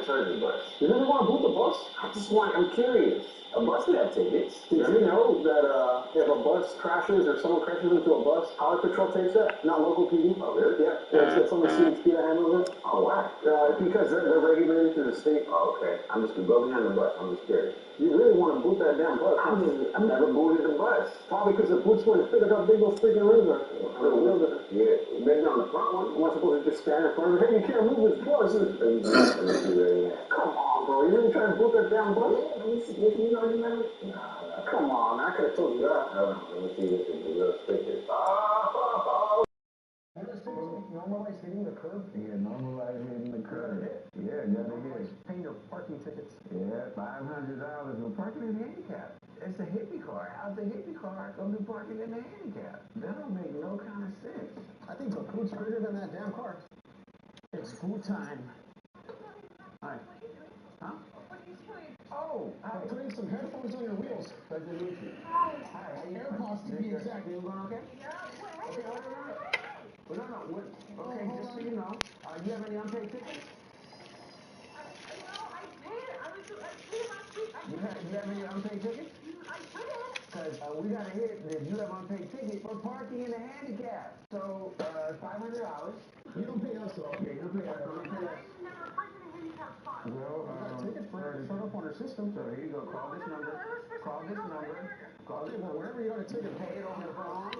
charge the bus. You really want to boot the bus? I'm curious. A bus could have tickets. Did you know that if a bus crashes or someone crashes into a bus, Highway Patrol takes that, not local PD? Oh, really? Yeah, it's on the CHP that handles it. Oh, why? Because they're regulated through the state. Oh, okay. I'm just gonna go behind the bus. I'm just curious. You really want to boot that damn bus? I've never booted the bus. Probably because the boots wouldn't fit. Look how big those freaking rims are. Yeah, maybe on the front one. Am I supposed to just stand in front of it? Hey, you can't move this bus. Come on, bro. You really trying to boot that damn bus? Let me see. You know, you never. Come on, I could have told you that. Hold on. Let me see this. The little stickers. Normalize hitting the curb? Yeah, normalize hitting the curb. Yeah, gotta hit. Paying your parking tickets. Yeah, $500 for parking in handicap. It's a hippie car. How's a hippie car gonna be parking in the handicap? That don't make no kind of sense. I think the food's bigger than that damn car. It's food time. Hi. Huh? Oh, I'm putting some headphones on your wheels. Hi. AirPods to be exact. You going okay? Yeah. Okay, well, no. Okay, just so you know, you have any unpaid tickets? I paid it. I paid last week. You have any unpaid tickets? I paid. Because we got a hit that you have unpaid tickets for parking in a handicap. So, $500. You don't pay us though. Yeah, you don't pay us. I've never parked in a handicap spot. Well, got a ticket for it. Shut up on our system. So here you go. Call this number. Well, whenever you got a ticket, Pay it on the phone.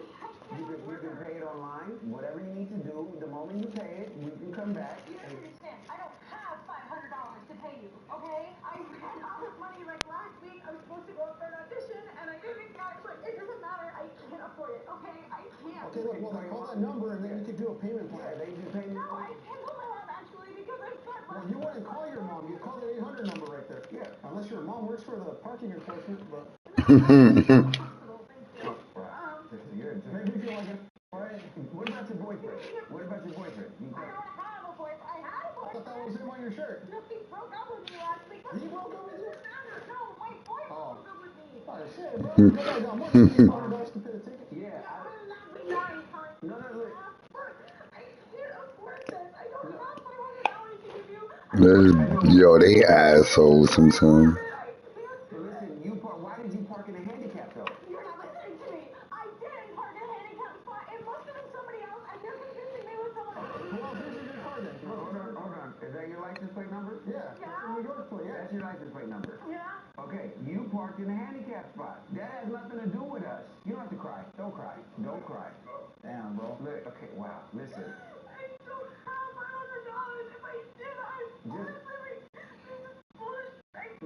You can pay it online. Whatever you need to do. The moment you pay it, you can come back. You don't understand. I don't have $500 to pay you, okay? I ran out of money like last week. I was supposed to go up for an audition, and I didn't get it. But it doesn't matter. I can't afford it, okay? I can't. okay, look, well, then call that number and then you can do a payment plan. Yeah, they do payment. No, I can't call my mom, actually, because I spent Well, you wouldn't call your mom. You call the 800 number right there. Yeah. Unless your mom works for the parking enforcement, but... Good. Maybe you feel like it. All right. What about your boyfriend? I don't have a boyfriend. I had a I thought boyfriend. that was him on your shirt. No, he broke up with me last week. He broke up with you? No, my boyfriend broke up with me. Oh, shit, bro. You guys got more than $800 to pay the ticket? Yeah. I'm not sorry, hon. No, look. I can't afford this. I don't have $500 to give you. Yo, they assholes sometimes. Listen, why did you park in a handicap though? You're not listening to me. I didn't park in a handicap spot. It must have been somebody else, and they're confusing me with someone else. Well, this is your car then. Hold on. Is that your license plate number? Yeah. That's a New York plate. That's your license plate number. Yeah. Okay, you parked in a handicap spot. That has nothing to do with us. You don't have to cry. Don't cry. Damn, bro. Look, okay, wow. Listen. I don't have $500. If I did, I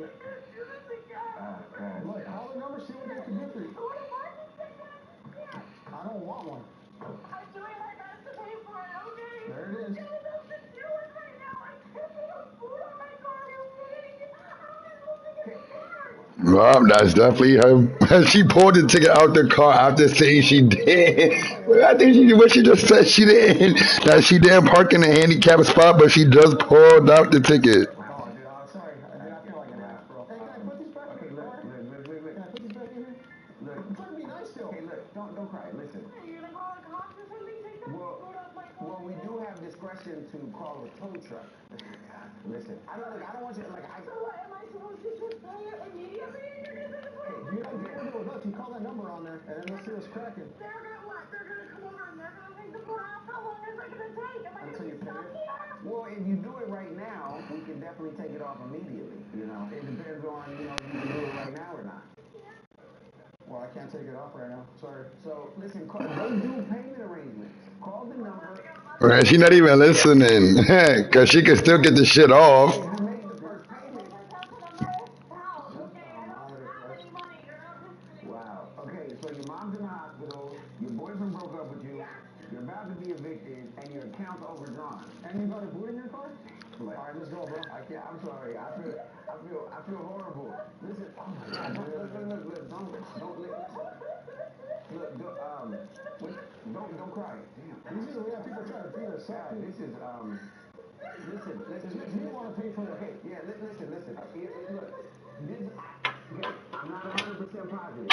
can't do this again. Look, call the number, see what they can do for you. What if I just take that? I don't want one. I'm doing my best to pay for it, okay? There it is. I don't know what to do with right now. I can't put food on my car. I'm waiting. How am I supposed to get a car? Well, that's definitely her. She pulled the ticket out the car after saying she did. Well, I think what she just said she didn't. That she didn't park in a handicap spot, but she just pulled out the ticket. Oh, dude, I'm sorry. I feel like an ass, bro. Hey, can I put these back in the car? Can I put these back in here? Look. I'm trying to be nice still. Hey, look, don't cry. Listen. Are you gonna call the cops or something? Take that food off my car. Well, we do have discretion to call a tow truck. Listen, I don't want you to, So what, am I supposed to just pay it immediately? You don't get it with us. You call that number on there, and then let's see what's cracking. They're gonna what? They're gonna come over and they're gonna take the food off? How long is it gonna take? Am I Until you gonna pay be it. stuck here? Well, if you do it right now, we can definitely take it off immediately. You know, it depends on, you can do it right now or not. Well, I can't take it off right now. Sorry. So, listen, they do payment arrangements. Call the number. Right, she not even listening, cause she can still get the shit off. You made the first payment. Wow. Okay, so your mom's in the hospital, your boyfriend broke up with you, you're about to be evicted, and your account's overdrawn. And you got a boot in your car? All right, let's go, bro. I'm sorry. I feel horrible. Listen. Oh my God. Look. Don't cry. Damn. This is the way people try to feed us. Listen. You don't want to pay for the hate. Yeah, listen. Look, I'm not 100% positive.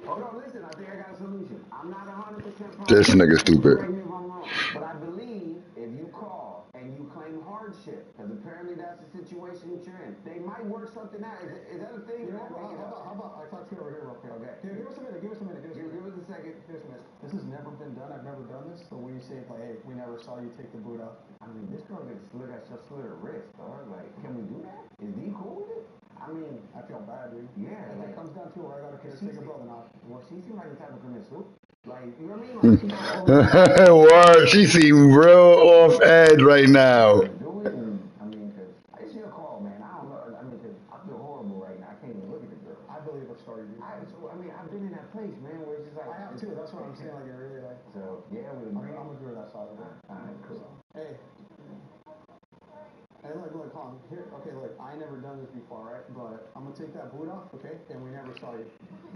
Hold on, listen. I think I got a solution. I'm not 100% positive. This nigga stupid. Correct me if I'm wrong, but I believe if you call and you claim hardship, because apparently that's the situation that you're in. They might work something out. Is that a thing? You know what? How about I talk to you over here real quick? Okay. Here, give us a minute. Give us a minute. Give us a second. Give us a minute. This has never been done. I've never done this. So when you say like, hey, we never saw you take the boot out. I mean, this girl gets slit her wrist, dog. Like, can we do that? Is D cool with it? I mean, I feel bad, dude. Yeah. Like, it comes down to where I gotta take a brother now. Well, she seems like the type of commit soup. Like, you know what I mean? Word, she seem real off edge right now. Do it, and I mean, cause I just need a call, man. I don't know. I mean, cause I feel horrible right now. I can't even look at the girl. I believe her story, dude. I mean, I've been in that place, man, where it's just like I have too. That's what I'm saying. Like, it really like. So yeah, I'm gonna do that side of it. Alright, cool. Hey. Hey, look, hold on. Here, okay, look, I never done this before, right? But I'm gonna take that boot off, okay? And we never saw you.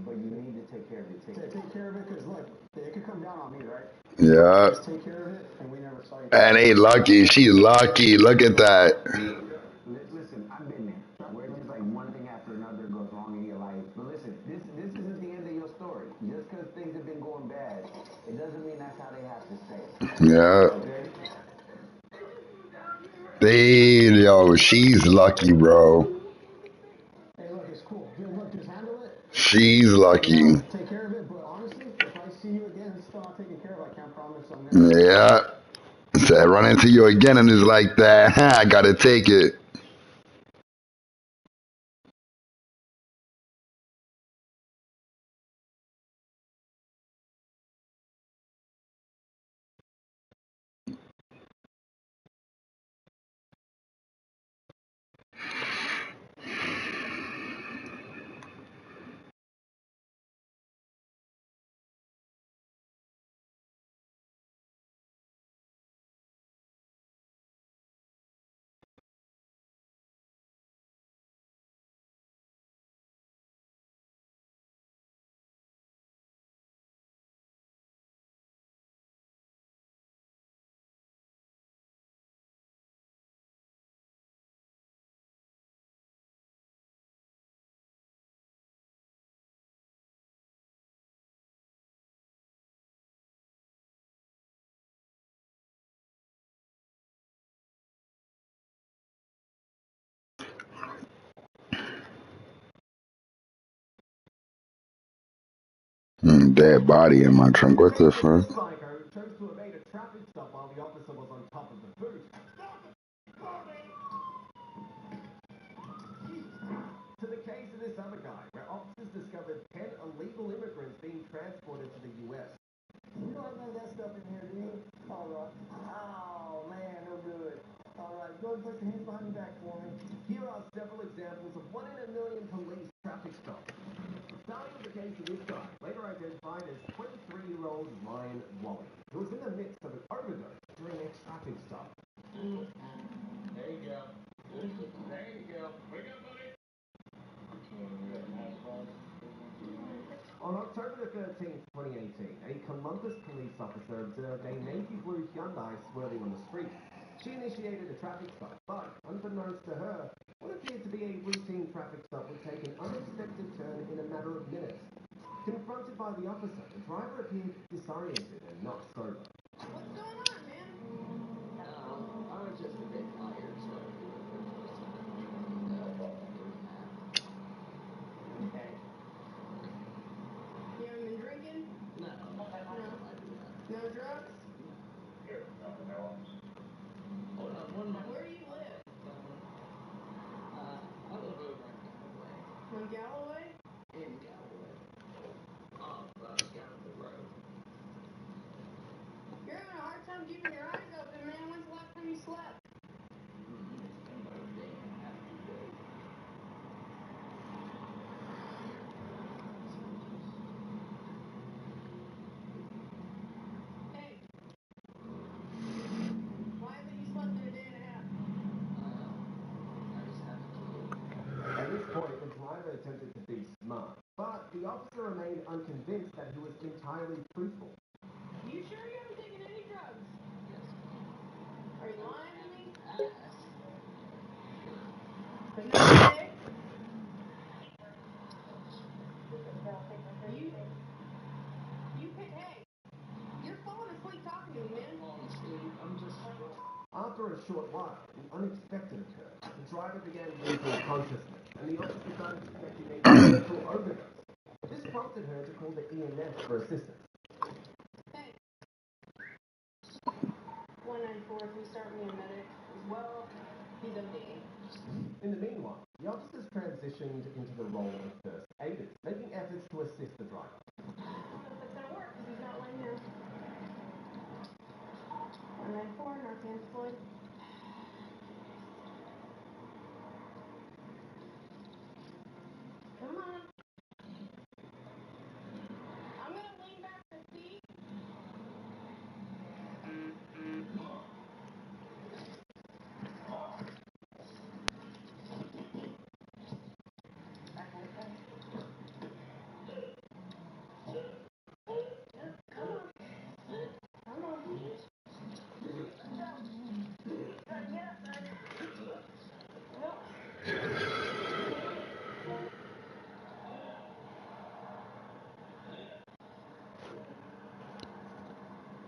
But you need to take care of it. Take care of it, because look, it could come down on me, right? Yeah. Just take care of it, and we never saw you. And they lucky. She lucky. Look at that. Listen, I've been there. Where it's just like one thing after another goes wrong in your life. But listen, this isn't the end of your story. Just because things have been going bad, it doesn't mean that's how they have to stay. Yeah. Okay? Yo, she's lucky, bro. Hey, look, it's cool. Look, just handle it. She's lucky. Take care of it, but honestly, if I see you again, it's still not taken care of. I can't promise I'm gonna. Yeah. Said run into you again and it's like that. I gotta take it. Dead body in my trunk. What the fuck? Psycho chose to evade a traffic stop while the officer was on top of the boot. To the case of this other guy, where officers discovered 10 illegal immigrants being transported to the U.S. You don't have none of that stuff in here, do you? All right. Oh, man, no good. All right, go and put your hands behind your back for me. Here are several examples of 1 in a million police traffic stops. Starting with the case of this guy, later identified as 23-year-old Ryan Wally, who was in the midst of an overdose during a traffic stop. There you go. There you go. Wake up, buddy. On October the 13th, 2018, a Columbus police officer observed a navy blue Hyundai swerving on the street. She initiated a traffic stop, but unbeknownst to her, what appeared to be a routine traffic stop would take an unexpected turn in a matter of minutes. Confronted by the officer, the driver appeared disoriented and not sober. What's going on, man? I was just a bit tired, so Okay. You haven't been drinking? no. No drugs? Hold on one moment. Where do you live? I live over in On Galloway? Galloway. Off Galloway Road. You're having a hard time keeping your eyes open, man. When's the last time you slept? It's been about a day and a half, 2 days. Hey. Why haven't you slept in a day and a half? I just have to. At this point, the driver attempted to be smart, but the officer remained unconvinced that he was entirely truthful. You sure you haven't taken any drugs? Are you lying to me? But no, okay? Hey, you're falling asleep talking to me, man. Falling asleep. I'm just. After a short while, unexpected occurred. The driver began losing consciousness, and the officer started suspecting a potential overdose. This prompted her to call the EMS for assistance. Hey. 194, can you start me a medic? Well, he's OD. In the meanwhile, the officers transitioned into the role of first aiders, making efforts to assist the driver. I don't know if it's gonna work, because he's not laying here. 194, Narcan deployed. Come on. I'm gonna lean back in the seat. Back away, back. Yeah, come on. Come on. Yeah, bud. Well.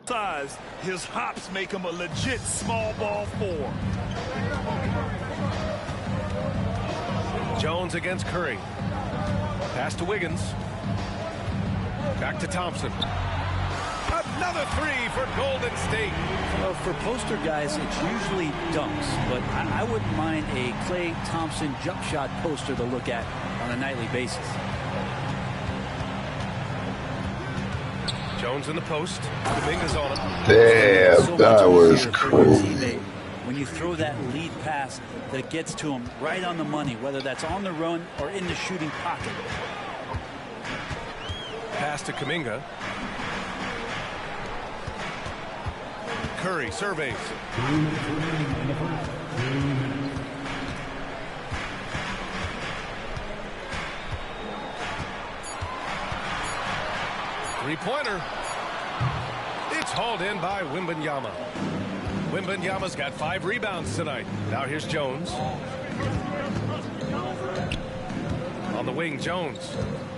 Size, his hops make him a legit small ball 4. Jones against Curry. Pass to Wiggins. Back to Thompson. Another three for Golden State. Well, for poster guys, it's usually dunks, but I wouldn't mind a Klay Thompson jump shot poster to look at on a nightly basis. Jones in the post. Kuminga's on him. Damn, So that much was easier for your crazy. teammate when you throw that lead pass that gets to him right on the money, whether that's on the run or in the shooting pocket. Pass to Kuminga. Curry surveys. Three-pointer. It's hauled in by Wembanyama. Wembanyama's got 5 rebounds tonight. Now here's Jones. On the wing, Jones.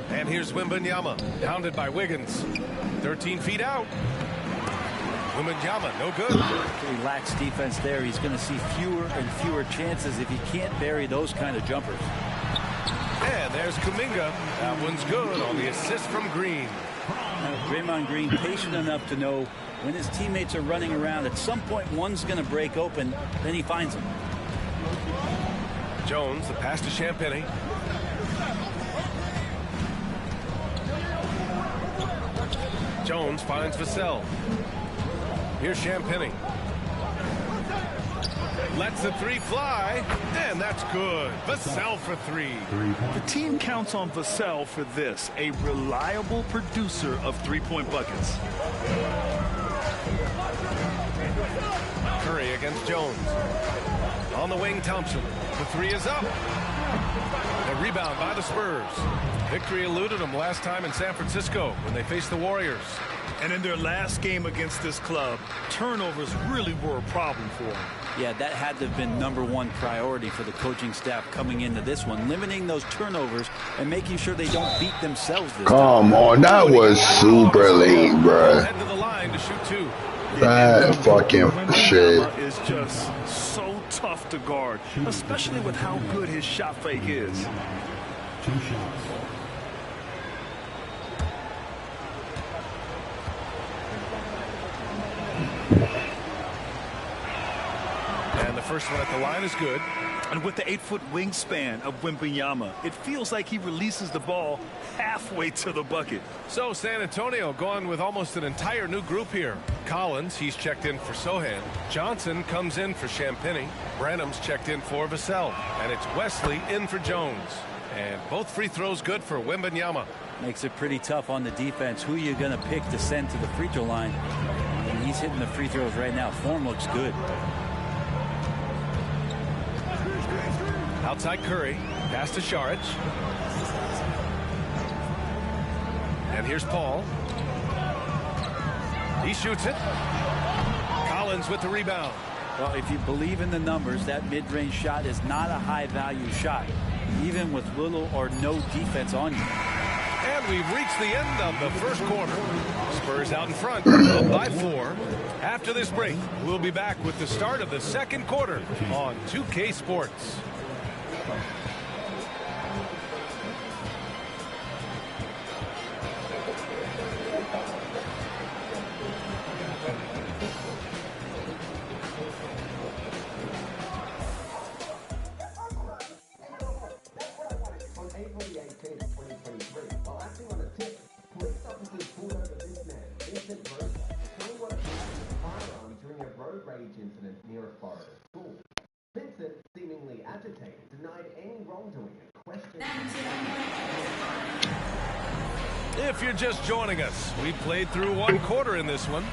And here's Wembanyama, pounded by Wiggins. 13 feet out. Wembanyama, no good. Relaxed defense there. He's going to see fewer and fewer chances if he can't bury those kind of jumpers. And there's Kuminga. That one's good on the assist from Green. Draymond Green patient enough to know when his teammates are running around, at some point one's going to break open, then he finds them. Jones, the pass to Champagny. Jones finds Vassell. Here's Champagny. Lets the three fly, and that's good. Vassell for 3. The team counts on Vassell for this, a reliable producer of three-point buckets. Curry against Jones. On the wing, Thompson. The 3 is up. A rebound by the Spurs. Victory eluded them last time in San Francisco when they faced the Warriors. And in their last game against this club, turnovers really were a problem for them. Yeah, that had to have been #1 priority for the coaching staff coming into this one, limiting those turnovers and making sure they don't beat themselves this time. Come on, that was super late, bruh. Head to the line to shoot 2. That fucking shit. Is just so tough to guard, especially with how good his shot fake is. 2 shots. And the first one at the line is good. And with the 8-foot wingspan of Wembanyama, it feels like he releases the ball halfway to the bucket. So San Antonio going with almost an entire new group here. Collins, he's checked in for Sohan. Johnson comes in for Champagny. Branham's checked in for Vassell. And it's Wesley in for Jones. And both free throws good for Wembanyama. Makes it pretty tough on the defense. Who are you going to pick to send to the free throw line? And he's hitting the free throws right now. Form looks good. Outside Curry. Pass to Šarić. And here's Paul. He shoots it. Collins with the rebound. Well, if you believe in the numbers, that mid-range shot is not a high-value shot, even with little or no defense on you. And we've reached the end of the first quarter. Spurs out in front, up by 4. After this break, we'll be back with the start of the second quarter on 2K Sports. Incident near a Florida school. Vincent, seemingly agitated, denied any wrongdoing and questioned. If you're just joining us, we played through one quarter in this one.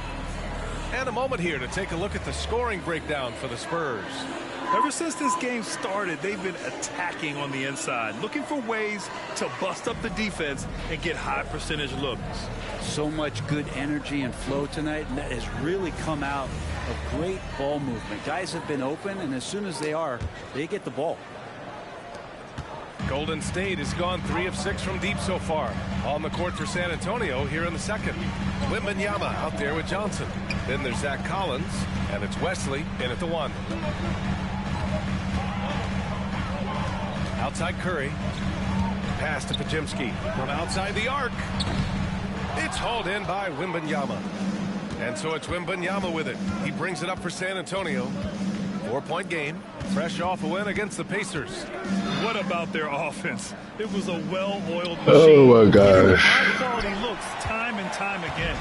And a moment here to take a look at the scoring breakdown for the Spurs. Ever since this game started, they've been attacking on the inside, looking for ways to bust up the defense and get high percentage looks. So much good energy and flow tonight, and that has really come out of great ball movement. Guys have been open, and as soon as they are, they get the ball. Golden State has gone 3 of 6 from deep so far. On the court for San Antonio here in the second. Wembanyama out there with Johnson. Then there's Zach Collins, and it's Wesley in at the 1. Outside Curry. Pass to Pajimski from outside the arc. It's hauled in by Wembanyama. And so it's Wembanyama with it. He brings it up for San Antonio. 4-point game. Fresh off a win against the Pacers. What about their offense? It was a well-oiled machine. Oh my gosh. High-quality looks time and time again.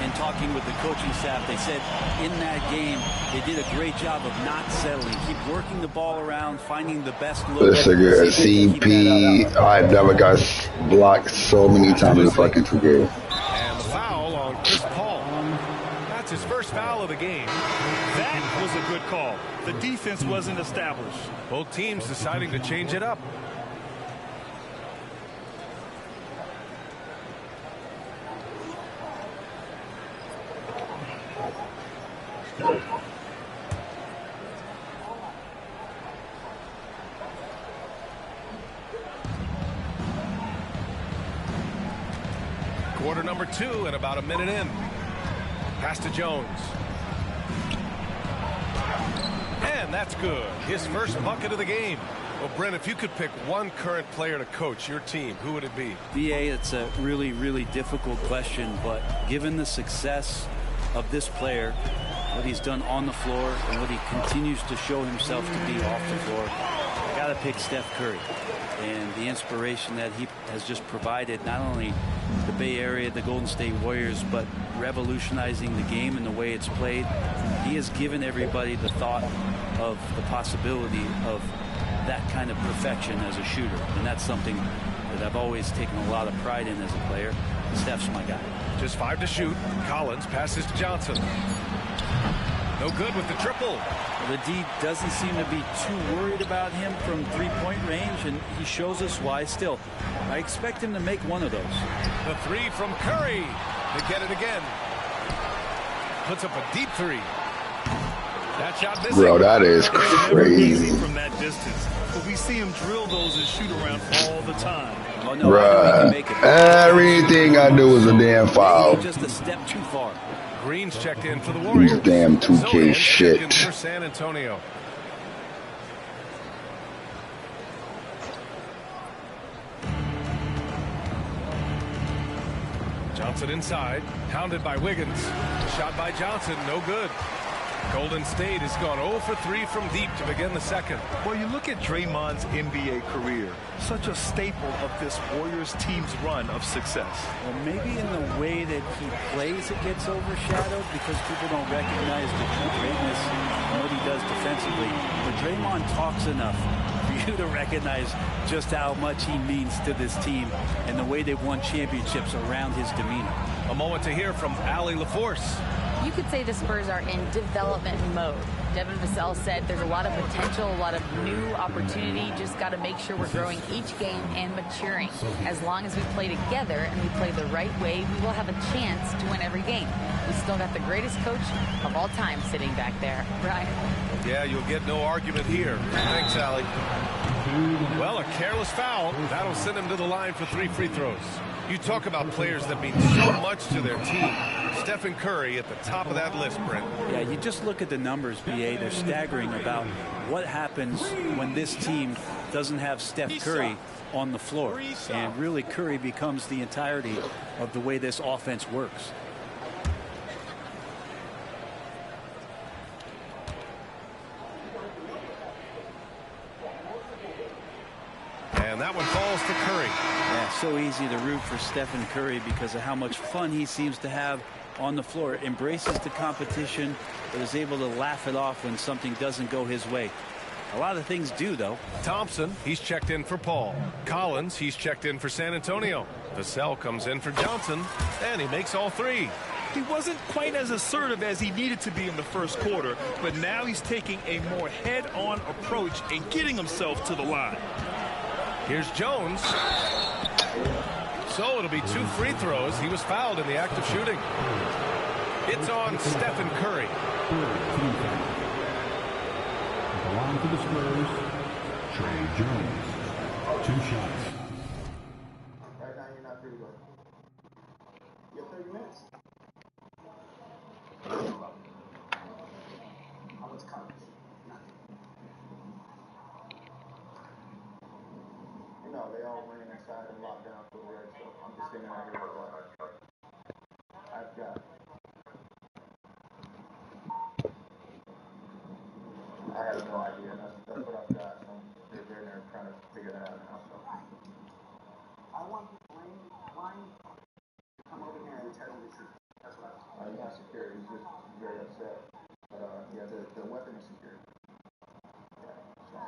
And talking with the coaching staff, they said in that game they did a great job of not settling. Keep working the ball around, finding the best look. This nigga CP, I never got blocked so many times in the fucking 2 games. And the foul on Chris Paul. That's his first foul of the game. That was a good call. The defense wasn't established. Both teams deciding to change it up. Quarter number 2 and about a minute in. Pass to Jones. And that's good. His first bucket of the game. Well, Brent, if you could pick one current player to coach your team, who would it be? BA, it's a really, really difficult question, but given the success of this player, what he's done on the floor and what he continues to show himself to be off the floor, I got to pick Steph Curry. And the inspiration that he has just provided, not only the Bay Area, the Golden State Warriors, but revolutionizing the game and the way it's played. He has given everybody the thought of the possibility of that kind of perfection as a shooter. And that's something that I've always taken a lot of pride in as a player. Steph's my guy. Just 5 to shoot. Collins passes to Johnson. No good with the triple. The D doesn't seem to be too worried about him from 3-point range, and he shows us why. Still, I expect him to make one of those. The 3 from Curry. They get it again. Puts up a deep 3. That shot missing. Bro, that is crazy. From that distance, but we see him drill those and shoot around all the time. Oh, no, bruh, everything I do is a damn foul. Just a step too far. Green's checked in for the Warriors. These damn 2K shit. For San Antonio. Johnson inside, hounded by Wiggins. Shot by Johnson, no good. Golden State has gone 0 for 3 from deep to begin the second. Well, you look at Draymond's NBA career, such a staple of this Warriors team's run of success. Well, maybe in the way that he plays it gets overshadowed because people don't recognize the true greatness and what he does defensively. But Draymond talks enough for you to recognize just how much he means to this team and the way they've won championships around his demeanor. A moment to hear from Allie LaForce. You could say the Spurs are in development mode. Devin Vassell said there's a lot of potential, a lot of new opportunity. Just got to make sure we're growing each game and maturing. As long as we play together and we play the right way, we will have a chance to win every game. We still got the greatest coach of all time sitting back there. Brian? Yeah, you'll get no argument here. Thanks, Allie. Well, a careless foul. That'll send him to the line for 3 free throws. You talk about players that mean so much to their team. Stephen Curry at the top of that list, Brent. Yeah, you just look at the numbers, BA. They're staggering about what happens when this team doesn't have Steph Curry on the floor. And really, Curry becomes the entirety of the way this offense works. And that one falls to Curry. Yeah, so easy to root for Stephen Curry because of how much fun he seems to have on the floor. Embraces the competition, but is able to laugh it off when something doesn't go his way. A lot of things do, though. Thompson, he's checked in for Paul. Collins, he's checked in for San Antonio. Vassell comes in for Johnson, and he makes all 3. He wasn't quite as assertive as he needed to be in the first quarter, but now he's taking a more head-on approach and getting himself to the line. Here's Jones. So it'll be 2 free throws. He was fouled in the act of shooting. It's on Stephen Curry. The line for the Spurs, Trey Jones. 2 shots. Right now you're not free to go. You have 30 minutes. I went to college. You know, they all ran inside and locked down for the red, so I'm just standing out here with what I've got. I have no idea. That's what I've got. So they're trying to figure that out now. So I want the line to come over here and tell you the truth. That's what I want. Not security. He's just very upset. But yeah, the weapon is security. Yeah. So.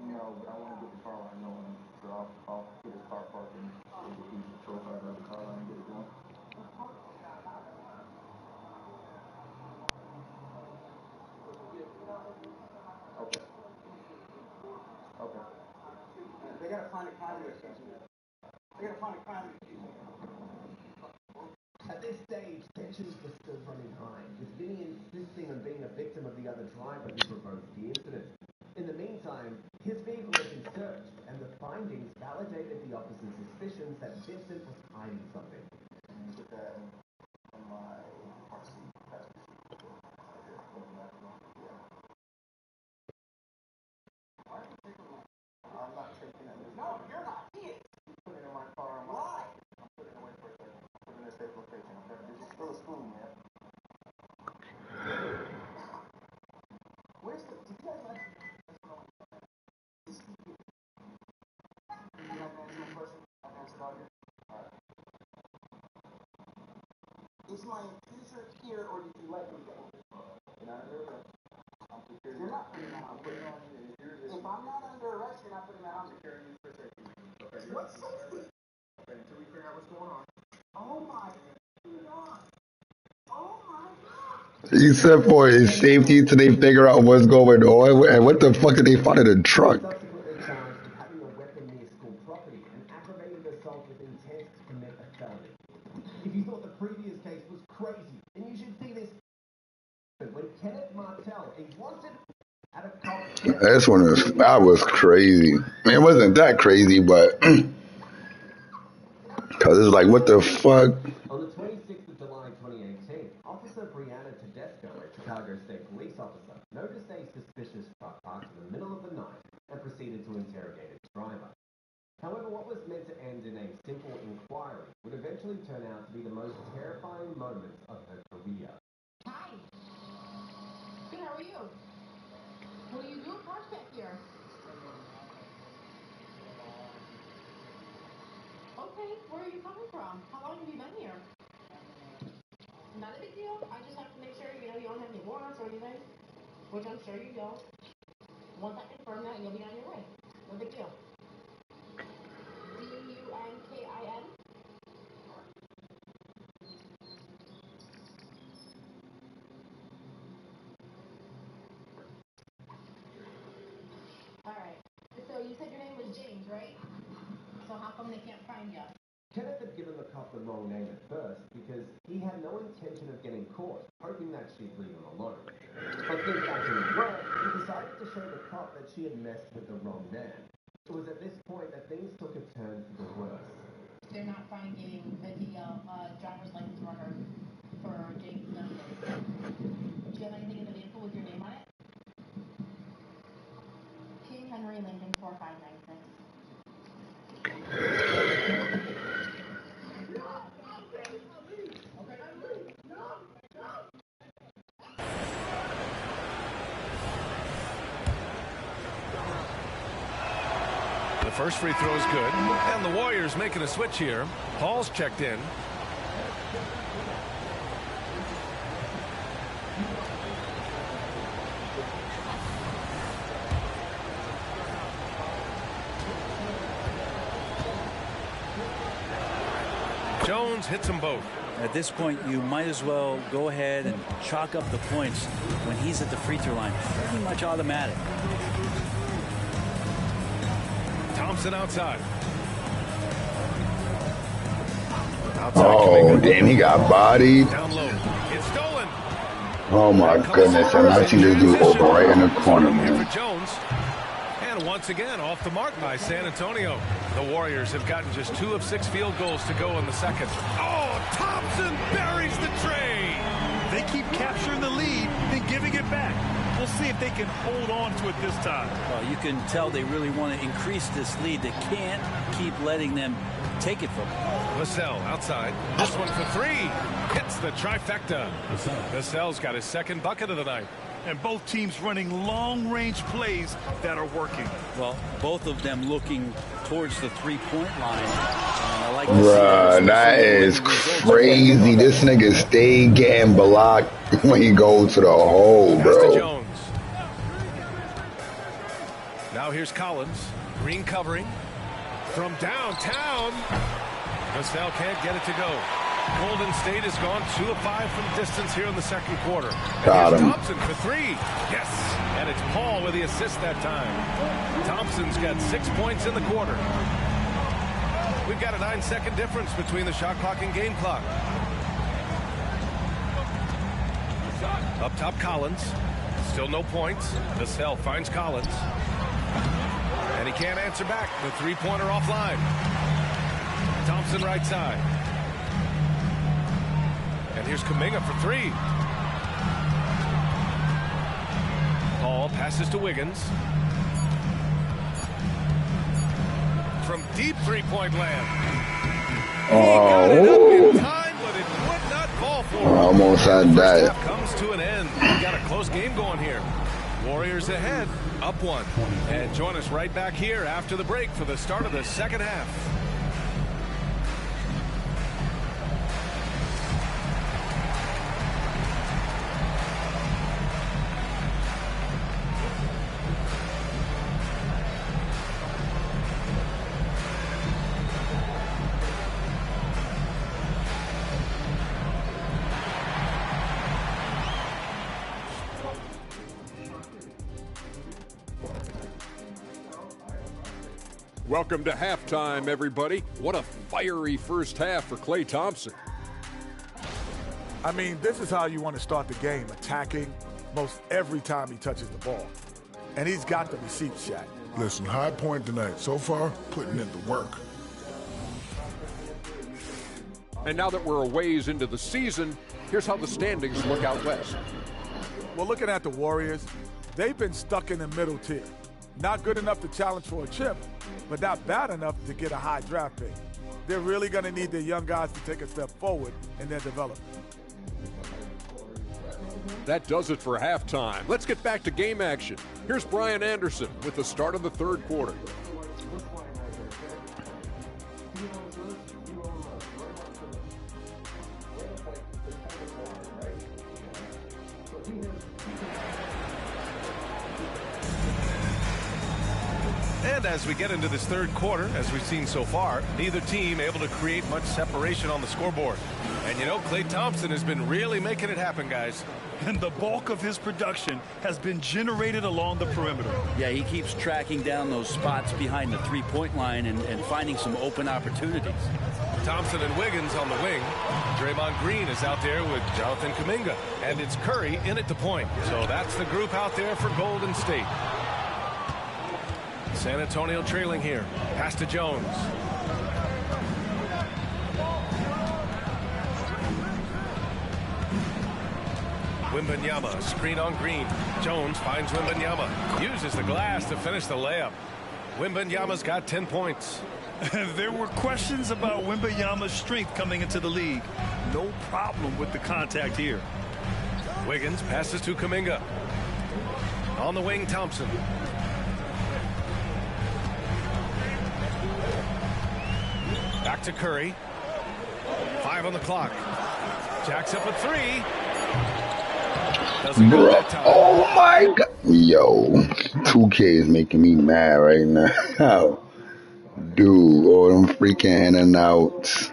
No, but I want to get the car line going. So I'll get his car parked and get the patrol car out of the car line and get it going. Okay. Okay. They gotta find a crime or something. They gotta find a crime. At this stage, tensions were still running high, with Vinny insisting on being a victim of the other driver who provoked the incident. In the meantime, his vehicle had been searched, and the findings validated the officer's suspicions that Vincent was hiding something. Put that in my RC passenger seat. I'm not taking it. No, you're not. He is. Put it in my car. Why? I'm putting it away for a second. Put it in a safe location. Okay? This is still a spoon, man. Where's the? Did you guys like? Is my accuser here, or did you let me go? You're not under arrest. You're not putting that on. I'm putting it on you. If I'm not under arrest, you're not putting that on me. Okay. What's safety? Okay, until we figure out what's going on. Oh my God. Oh my God. He said for his safety till they figure out what's going on. And what the fuck did they find in the truck? Subsequently charged with having a weapon near school property and aggravated assault with intent to commit a felony. If you thought the previous case was crazy, then you should see this. When Kenneth Martell, he wanted at a cop. This one was crazy. I mean, it wasn't that crazy, but because it's like, what the fuck? On the 26th of July 2018, Officer Brianna Tedesco, a Chicago State Police officer, noticed a suspicious truck parked in the middle of the night and proceeded to interrogate its driver. However, what was meant to end in a simple inquiry would eventually turn out to be the most terrifying moment of her career. Hi. Good, how are you? What do you do at Park back here? Okay, where are you coming from? How long have you been here? Not a big deal. I just have to make sure, you don't have any warrants or anything, which I'm sure you don't. Once I confirm that, you'll be on your way. No big deal. DUNKIN? Alright. So you said your name was James, right? So how come they can't find you? Kenneth had given the cop the wrong name at first because he had no intention of getting caught, hoping that she'd leave him alone. But things actually worked. He decided to show the cop that she had messed with the wrong man. It was at this point that things took a turn for the worse. They're not finding the driver's license runner for James Noooo. Do you have anything in the vehicle with your name on it? King Henry Lincoln 4596. The first free throw is good, and the Warriors making a switch here. Paul's checked in. Jones hits them both. At this point, you might as well go ahead and chalk up the points when he's at the free throw line. Pretty much automatic. Thompson outside. Oh, damn, he got bodied. Down low. It's stolen. Oh, my goodness. And I see this dude open right in the corner, man. For Jones. And once again, off the mark by San Antonio. The Warriors have gotten just 2 of 6 field goals to go in the second. Oh, Thompson buries the tray. They keep capturing the lead, then giving it back. We'll see if they can hold on to it this time. Well, you can tell they really want to increase this lead. They can't keep letting them take it from them. Vassell outside. This one for 3. Hits the trifecta. Vassell's got his second bucket of the night. And both teams running long-range plays that are working. Well, both of them looking towards the three-point line. I like Bruh, that is crazy. This nigga stay getting blocked when he goes to the hole, bro. Jones. Now here's Collins. Green covering. From downtown. Vassell can't get it to go. Golden State has gone 2 of 5 from distance here in the second quarter. Got him. Thompson for 3. Yes. And it's Paul with the assist that time. Thompson's got 6 points in the quarter. We've got a 9-second difference between the shot clock and game clock. Up top, Collins. Still no points. Vassell finds Collins. And he can't answer back. The three-pointer offline. Thompson right side. And here's Kuminga for 3. Paul passes to Wiggins. From deep three-point land. Oh, He got it up in time, but it would not fall for him. Almost had that. Comes to an end. We've got a close game going here. Warriors ahead, up 1. And join us right back here after the break for the start of the second half. Welcome to halftime, everybody. What a fiery first half for Klay Thompson. I mean, this is how you want to start the game, attacking most every time he touches the ball. And he's got the receipt shot. Listen, high point tonight. So far, putting in the work. And now that we're a ways into the season, here's how the standings look out west. Well, looking at the Warriors, they've been stuck in the middle tier. Not good enough to challenge for a chip, but not bad enough to get a high draft pick. They're really going to need their young guys to take a step forward in their development. That does it for halftime. Let's get back to game action. Here's Brian Anderson with the start of the third quarter. And as we get into this third quarter, as we've seen so far, neither team able to create much separation on the scoreboard. And you know, Klay Thompson has been really making it happen, guys. And the bulk of his production has been generated along the perimeter. Yeah, he keeps tracking down those spots behind the three-point line and finding some open opportunities. Thompson and Wiggins on the wing. Draymond Green is out there with Jonathan Kuminga. And it's Curry in at the point. So that's the group out there for Golden State. San Antonio trailing here. Pass to Jones. Wembanyama, screen on Green. Jones finds Wembanyama. Uses the glass to finish the layup. Wembanyama's got 10 points. There were questions about Wembanyama's strength coming into the league. No problem with the contact here. Wiggins passes to Kuminga. On the wing, Thompson. Back to Curry. 5 on the clock. Jacks up a 3. Doesn't go that time. Oh my God. Yo, 2K is making me mad right now. Dude, all them freaking in and outs.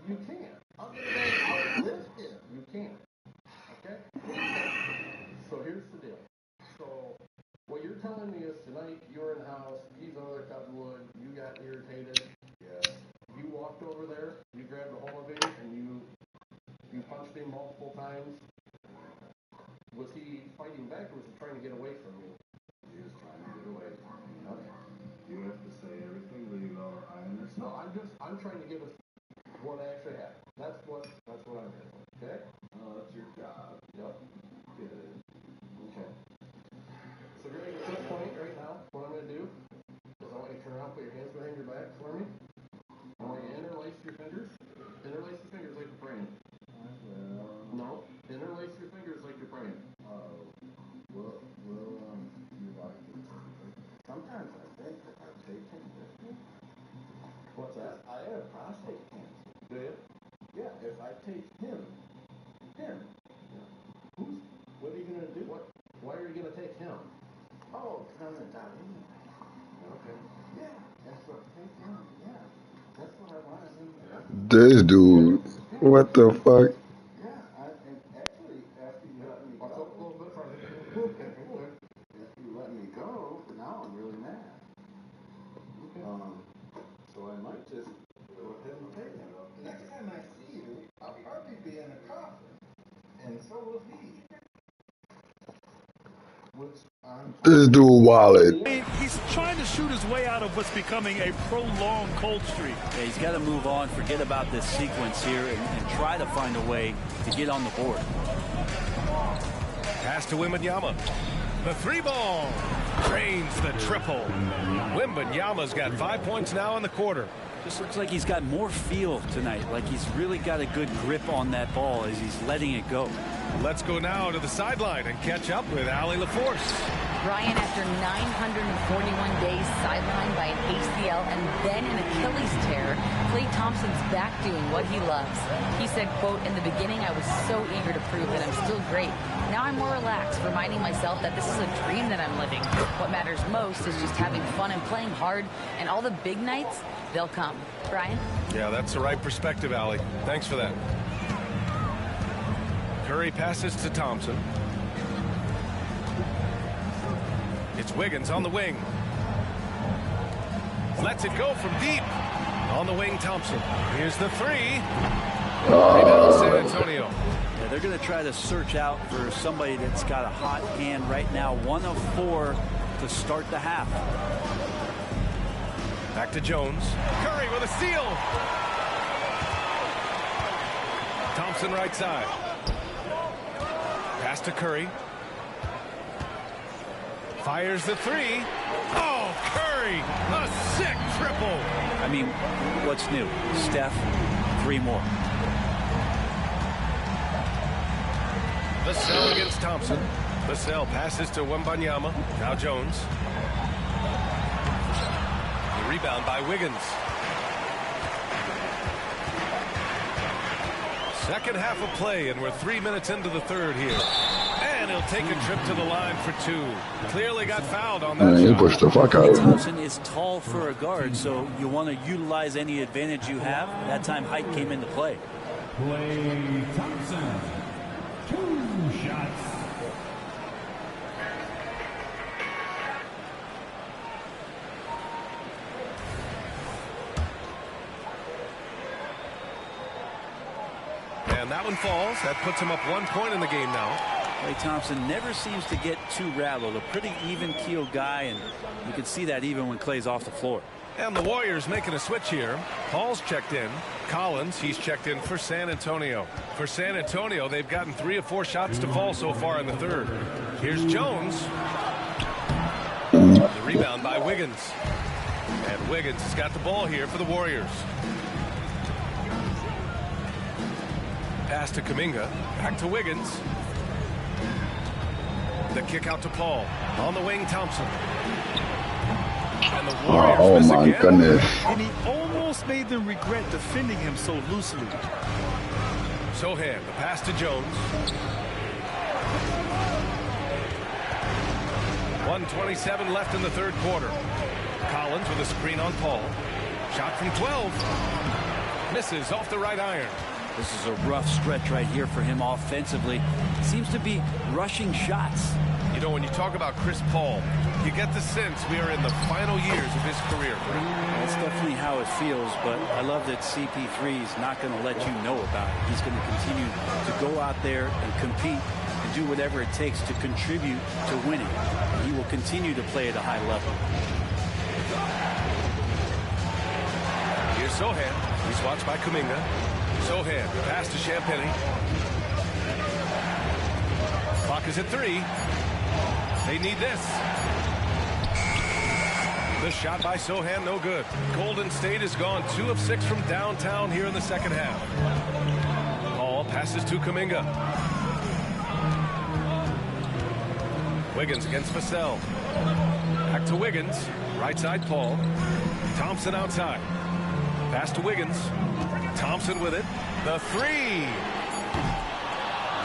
You can't. You can't. Okay? So here's the deal. So what you're telling me is tonight you're in house, he's over there cutting wood, you got irritated. Yeah. You walked over there, you grabbed a hold of him, and you punched him multiple times. Was he fighting back or was he trying to get away from you? He was trying to get away from me. Okay. You have to say everything legal. I understand. No, I'm trying to give us what actually happened. That's what I'm doing. Okay? Oh, that's your job. Yep. Good. Okay. So you're at this point right now, what I'm going to do is I want you to turn around, put your hands behind your back for me. I want you to interlace your fingers. Interlace your fingers like you're praying. No, interlace your fingers like you're praying. Well, you like it. Sometimes I think that I take him with me. What's that? I have prostate cancer. Do you? Yeah, if I take him. Yeah. What are you going to do? Why are you going to take him? Oh, come and down. Okay. Yeah, that's what take him. Yeah. That's what I want to do. This dude, what the fuck? Yeah, and actually, after you let me go, a little bit farther. After you let me go, now I'm really mad. Okay. So I might just go ahead and take him. Next time I see you, I'll probably be in a coffin, and so will he. This dude wallet. He's trying to shoot his way out of what's becoming a prolonged cold streak. Yeah, he's got to move on, forget about this sequence here, and try to find a way to get on the board. Pass to Wembanyama. The 3 ball. Drains the triple. Wembanyama's got 5 points now in the quarter. Just looks like he's got more feel tonight, like he's really got a good grip on that ball as he's letting it go. Let's go now to the sideline and catch up with Allie LaForce. Brian, after 941 days sidelined by an ACL and then an Achilles tear, Klay Thompson's back doing what he loves. He said, quote, "In the beginning, I was so eager to prove that I'm still great. Now I'm more relaxed, reminding myself that this is a dream that I'm living. What matters most is just having fun and playing hard, and all the big nights, they'll come." Brian? Yeah, that's the right perspective, Allie. Thanks for that. Curry passes to Thompson. It's Wiggins on the wing. Lets it go from deep. On the wing, Thompson. Here's the 3. Rebound San Antonio. Yeah, they're going to try to search out for somebody that's got a hot hand right now. 1 of 4 to start the half. Back to Jones. Curry with a steal. Thompson right side. Pass to Curry. Fires the 3. Oh, Curry! A sick triple! I mean, what's new? Steph, 3 more. Vassell against Thompson. Vassell passes to Wembanyama. Now Jones. The rebound by Wiggins. Second half of play, and we're 3 minutes into the third here. And he'll take a trip to the line for 2. Clearly got fouled on that Man, he shot. pushed the fuck out Klay of him. Thompson is tall for a guard, so you want to utilize any advantage you have. That time height came into play. Klay Thompson, 2 shots. And that one falls. That puts him up 1 point in the game now. Klay Thompson never seems to get too rattled. A pretty even-keeled guy, and you can see that even when Klay's off the floor. And the Warriors making a switch here. Paul's checked in. Collins, he's checked in for San Antonio. For San Antonio, they've gotten 3 of 4 shots to fall so far in the third. Here's Jones. The rebound by Wiggins. And Wiggins has got the ball here for the Warriors. Pass to Kuminga. Back to Wiggins. The kick out to Paul. On the wing, Thompson. And the Warriors Oh miss my again. goodness. And he almost made them regret defending him so loosely. Sohan, the pass to Jones. 1:27 left in the third quarter. Collins with a screen on Paul. Shot from 12. Misses off the right iron. This is a rough stretch right here for him offensively. Seems to be rushing shots. You know, when you talk about Chris Paul, you get the sense we are in the final years of his career. That's definitely how it feels, but I love that CP3 is not going to let you know about it. He's going to continue to go out there and compete and do whatever it takes to contribute to winning. He will continue to play at a high level. Here's Sohan. He's watched by Kuminga. Sohan, pass to Champagny. Clock is at 3. They need this. The shot by Sohan, no good. Golden State has gone 2 of 6 from downtown here in the second half. Paul passes to Kuminga. Wiggins against Vassell. Back to Wiggins. Right side, Paul. Thompson outside. Pass to Wiggins. Thompson with it. The 3.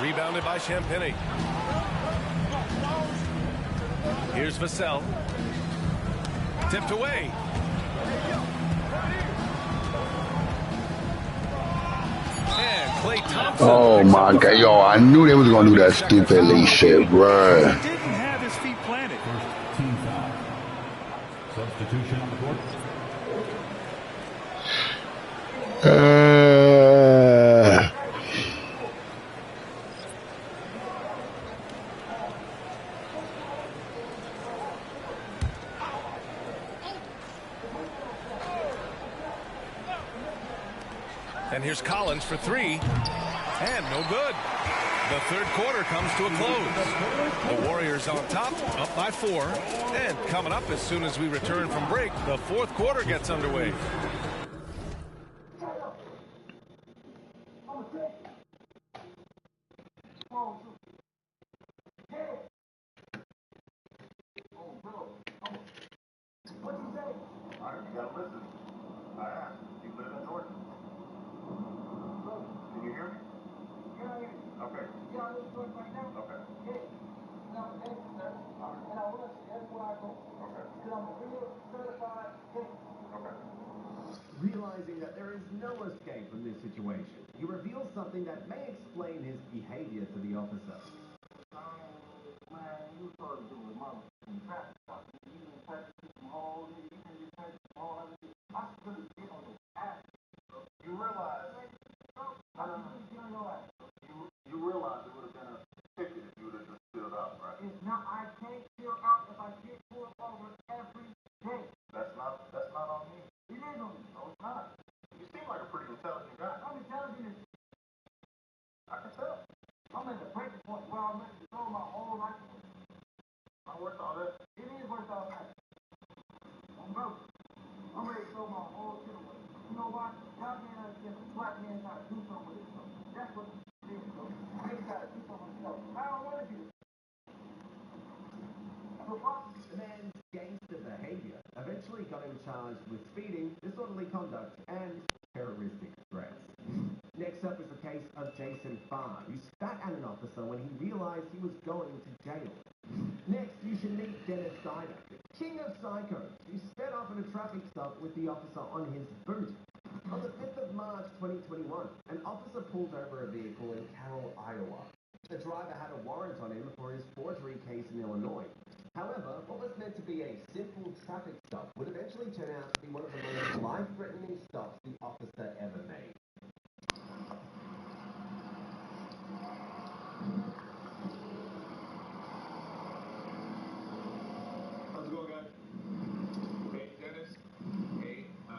Rebounded by Champagny. Here's Vassell. Tipped away. And Klay Thompson. Oh my god, yo, I knew they was gonna do that stupid late shit, bruh. He didn't have his feet planted. First team foul. Substitution on the court. And here's Collins for 3. And no good. The third quarter comes to a close. The Warriors on top, up by 4. And coming up as soon as we return from break, the fourth quarter gets underway. Realizing that there is no escape from this situation, he reveals something that may explain his behavior to the officer. Man, you sort of do with mother and traffic stop. You can touch some holes, you can just touch some holes. I could get on the ass. You realize, you realize it would have been a ticket if you would have just filled out, right? It's not, I can't fill out if I get pulled over every day. That's not on me. It is on me. No, it's not. You seem like a pretty intelligent guy. I'm intelligent. I can tell. I'm at the breaking point where I'm ready to throw my whole life. I worked all that. It is worth all that. I'm broke. I'm ready to throw my whole shit away. You know why? Y'all man out here, black man trying to do something with this. That's what it is. So they gotta do something with it. I don't want to do it. The man's gangster behavior eventually got him charged with speeding, disorderly conduct, and terroristic threats. Next up is the case of Jason Farr, who spat at an officer when he realized he was going Dennis Sider, the king of psychos, who sped up at a traffic stop with the officer on his boot. On the 5th of March 2021, an officer pulled over a vehicle in Carroll, Iowa. The driver had a warrant on him for his forgery case in Illinois. However, what was meant to be a simple traffic stop would eventually turn out to be one of the most life-threatening stops the officer ever made. How's it going, guys? Hey, Dennis. Hey, I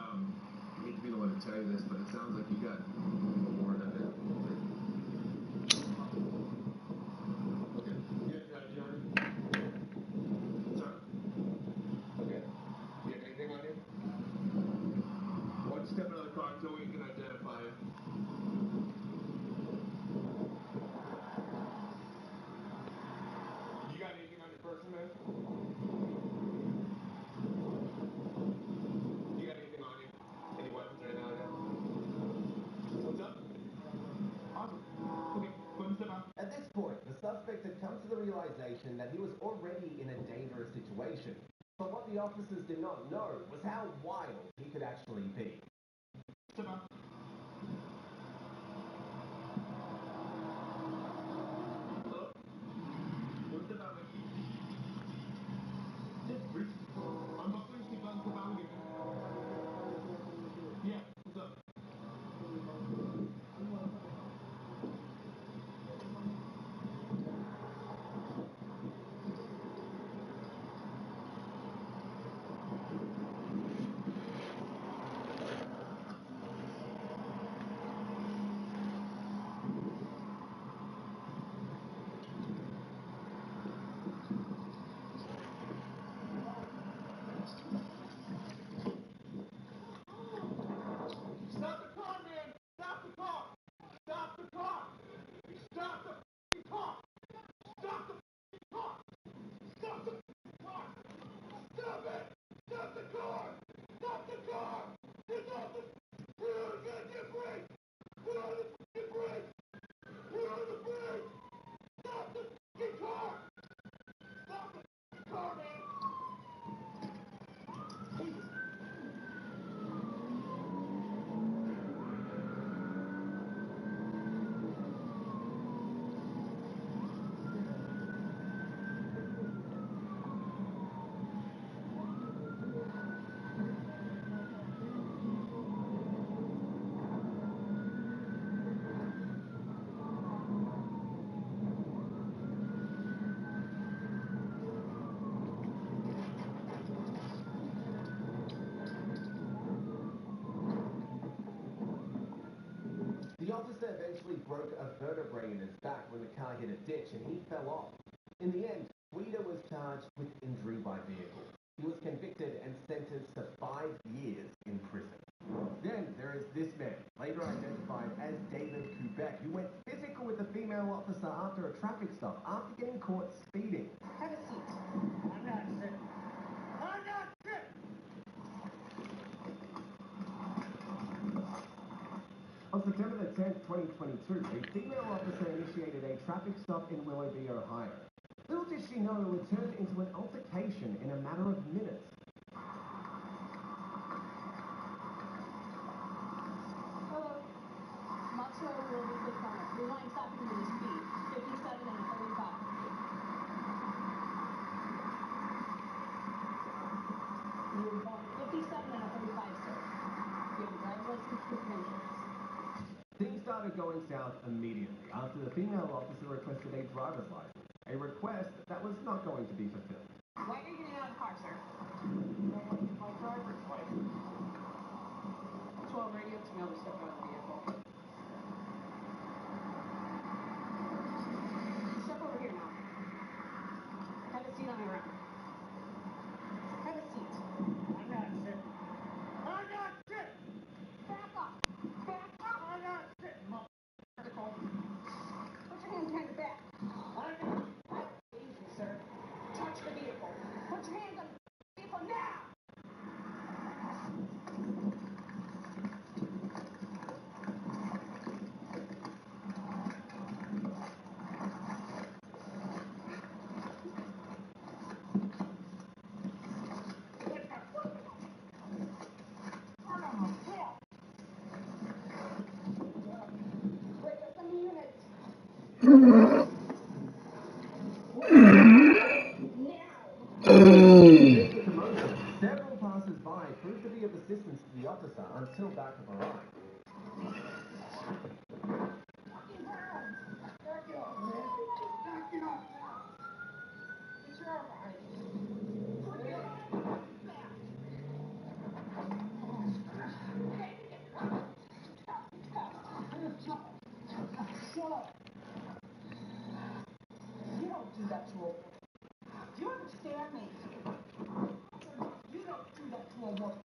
hate to be the one to tell you this, but it sounds like you got a warrant under. Okay. Yeah, got it, Johnny. Sorry? Okay. Do you have anything on you? Why don't you step out of the car so we can identify you? You got anything on your person, man? You got anything on you? Any weapons or anything like that? What's up? Awesome. Okay, go ahead and step out. At this point, the suspect had come to the realization that he was already in a dangerous situation. But what the officers did not know was how wild he could actually be. Step out. Hello? Don't step out, man. Just reach. Unbuckle your seatbelt and step out and get me. Yeah, what's up? Stop the car, man! Stop the car! Stop the car! Stop the f***ing car! Stop the f***ing car! Stop the f***ing car! Stop it! Stop the car! Stop the car! Get off the Put on the goddamn brake! Put on the f***ing brake! Put on the brake! Stop the f***ing car! Stop the f***ing car, man! Jesus. The officer eventually broke a vertebrae in his back when the car hit a ditch and he fell off. In the end, Guido was charged with injury by vehicle. He was convicted and sentenced to 5 years in prison. Then there is this man, later identified as David Kubek, who went physical with a female officer after a traffic stop after getting caught speeding. Have a seat. I'm not sick. I'm not sick! On September the 10th, 2022, a female officer initiated a traffic stop in Willoughby, Ohio. Little did she know it would turn into an altercation in a matter of minutes. Hello. Montreal will be the corner. Blue line stopping with a speed, 57 and a 35. You were going 57 and a 35, sir. You have a driver's license with insurance. Things started going south immediately after the female officer requested a driver's license, a request that was not going to be fulfilled. Why are you getting out of the car, sir? My driver's license. 12 radio to me, I'll step out of the vehicle. Step over here now. Have a seat on the ground. Have a seat. I'm not sick. I'm not sick! Back up. Back up. I'm not sick, mother. Put your hands behind your back. I'm not. Easy, sir. Touch the vehicle. Put your hands on the vehicle now. Several passers-by proved to be of assistance to the officer until backup arrived. You don't do that to a woman. Do you understand me? You don't do that to a woman.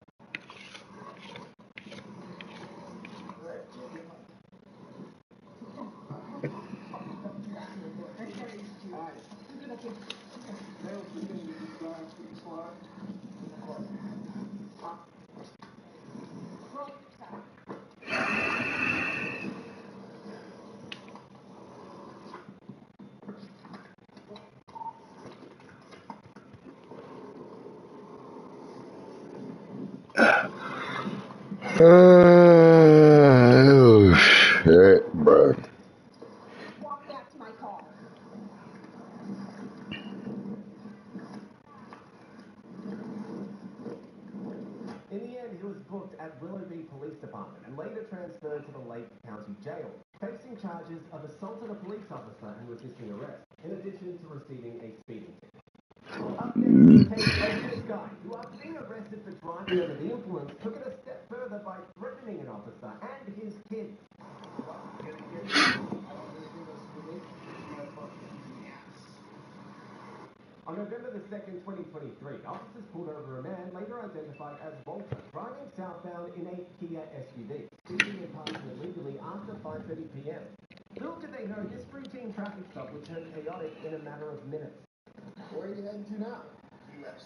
Oh shit, bro. Walk back to my car. In the end, he was booked at Willoughby Police Department and later transferred to the Lake County Jail, facing charges of assaulting a police officer who was resisting arrest, in addition to receiving a speeding ticket. Up next, take this guy, who after being arrested for driving under the influence, took it a step further by threatening an officer and his kids. On November the 2nd, 2023, officers pulled over a man later identified as Walter, driving southbound in a Kia SUV, speeding and passing illegally after 5:30 p.m. Little did they know this routine traffic stop would turn chaotic in a matter of minutes. Where are you heading to now? US.